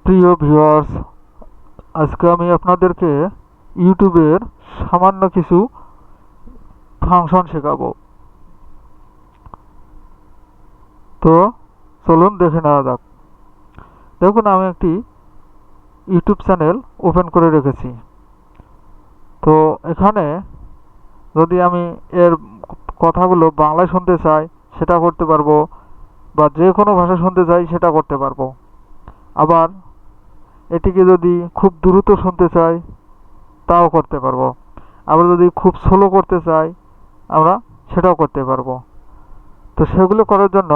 প্রিয় ভিউয়ার্স, আজকে আমি আপনাদেরকে ইউটিউবের সামান্য কিছু ফাংশন শেখাবো। তো চলুন দেখে নেওয়া যাক। দেখুন, আমি একটি ইউটিউব চ্যানেল ওপেন করে রেখেছি। তো এখানে যদি আমি এর কথাগুলো বাংলায় শুনতে চাই সেটা করতে পারবো, বা যে কোনো ভাষা শুনতে চাই সেটা করতে পারবো। আবার এটিকে যদি খুব দ্রুত শুনতে চাই তাও করতে পারবো। আবার যদি খুব স্লো করতে চাই আমরা সেটাও করতে পারবো। তো সেগুলো করার জন্য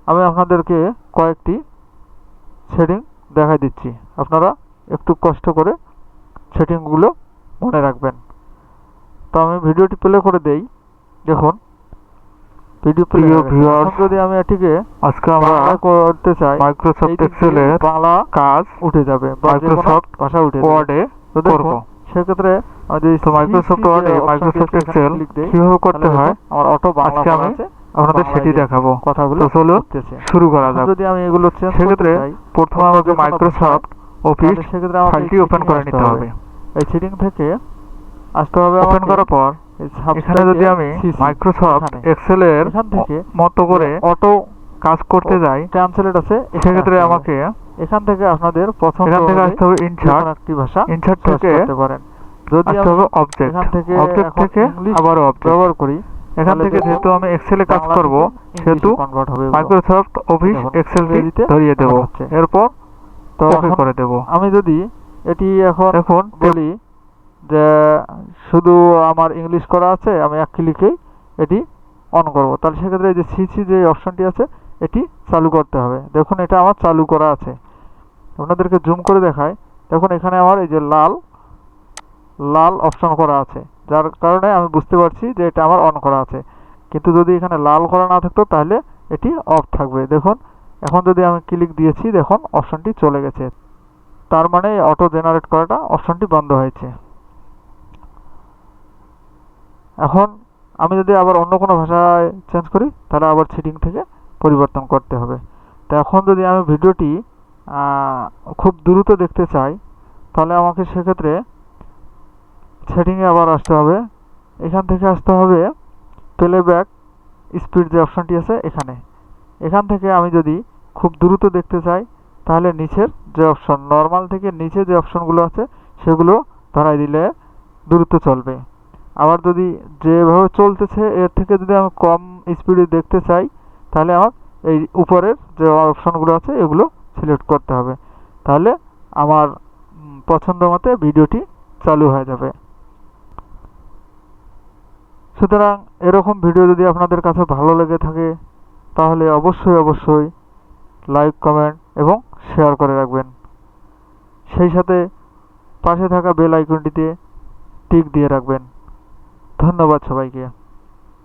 আমি আপনাদেরকে কয়েকটি সেটিং দেখাই দিচ্ছি। আপনারা একটু কষ্ট করে সেটিংগুলো মনে রাখবেন। তো আমি ভিডিওটি প্লে করে দেই। দেখুন, ভিডিও প্লে হয়ে গেছে। এখন যদি আমি এটিকে আজকে আমরা করতে চাই, মাইক্রোসফট এক্সেলের বাংলা কাজ উঠে যাবে, মাইক্রোসফট ভাষা উঠে যাবে। ওয়ার্ডে তো করব। দেখুন, সেক্ষেত্রে তো মাইক্রোসফট ওয়ার্ডে মাইক্রোসফট এক্সেল কিভাবে করতে হয় আমার অটো বাংলা আজকে আমি আছে, আপনাদের সেটি দেখাবো। কথাগুলো তো চলুন উঠতেছে। শুরু করা যাক। যদি আমি এগুলো চেঞ্জ করতে সেক্ষেত্রে চাই, প্রথমে আমাকে মাইক্রোসফট অফিস সেক্ষেত্রে আমাকে ফাইলটি ওপেন করে নিতে হবে। এই সেটিং থেকে আসতে হবে। ওপেন করার পর এখানে যদি আমি মাইক্রোসফট এক্সেলের এখান থেকে মতো করে অটো কাজ করতে যাই, ট্রান্সলেট আছে, সেক্ষেত্রে আমাকে এখান থেকে আপনাদের পছন্দ এখান থেকে আসতে হবে ইনসার্ট। একটি ভাষা ইনসার্ট থেকে করতে পারেন। যদি আসতে হবে অবজেক্ট। এখান থেকে অবজেক্ট থেকে আবার অবজেক্ট ব্যবহার করি, এখান থেকে যেহেতু আমি এক্সেলে কাজ করব সেহেতু কনভার্ট হবে। মাইক্রোসফট অফিস এক্সেলটি ধরিয়ে দেব। এরপর তো ওকে করে দেব। আমি যদি এটি এখন বলি যে শুধু আমার ইংলিশ করা আছে, আমি এক ক্লিকেই এটি অন করব, তাহলে সেক্ষেত্রে এই যে সিসি যে অপশনটি আছে এটি চালু করতে হবে। দেখুন, এটা আমার চালু করা আছে। আপনাদেরকে জুম করে দেখায়। দেখুন, এখানে আমার এই যে লাল লাল অপশন করা আছে, যার কারণে আমি বুঝতে পারছি যে এটা আমার অন করা আছে। কিন্তু যদি এখানে লাল করা না থাকতো তাহলে এটি অফ থাকবে। দেখুন, এখন যদি আমি ক্লিক দিয়েছি, দেখুন অপশনটি চলে গেছে। তার মানে অটো জেনারেট করাটা অপশনটি বন্ধ হয়েছে। এখন আমি যদি আবার অন্য কোনো ভাষায় চেঞ্জ করি তাহলে আবার সেটিং থেকে পরিবর্তন করতে হবে। তো এখন যদি আমি ভিডিওটি খুব দ্রুত দেখতে চাই তাহলে আমাকে সেক্ষেত্রে সেটিংয়ে আবার আসতে হবে। এখান থেকে আসতে হবে প্লেব্যাক স্পিড যে অপশনটি আছে এখান থেকে আমি যদি খুব দ্রুত দেখতে চাই তাহলে নিচের যে অপশন, নর্মাল থেকে নিচে যে অপশনগুলো আছে সেগুলো ধরাই দিলে দ্রুত চলবে। আবার যদি যেভাবে চলতেছে এর থেকে যদি আমি কম স্পিডে দেখতে চাই তাহলে আমার এই উপরের যে অপশনগুলো আছে এগুলো সিলেক্ট করতে হবে। তাহলে আমার পছন্দ মতো ভিডিওটি চালু হয়ে যাবে। সুতরাং এরকম ভিডিও যদি আপনাদের কাছে ভালো লেগে থাকে তাহলে অবশ্যই লাইক, কমেন্ট এবং শেয়ার করে রাখবেন। সেই সাথে পাশে থাকা বেল আইকনটিতে টিক দিয়ে রাখবেন। ধন্যবাদ সবাইকে।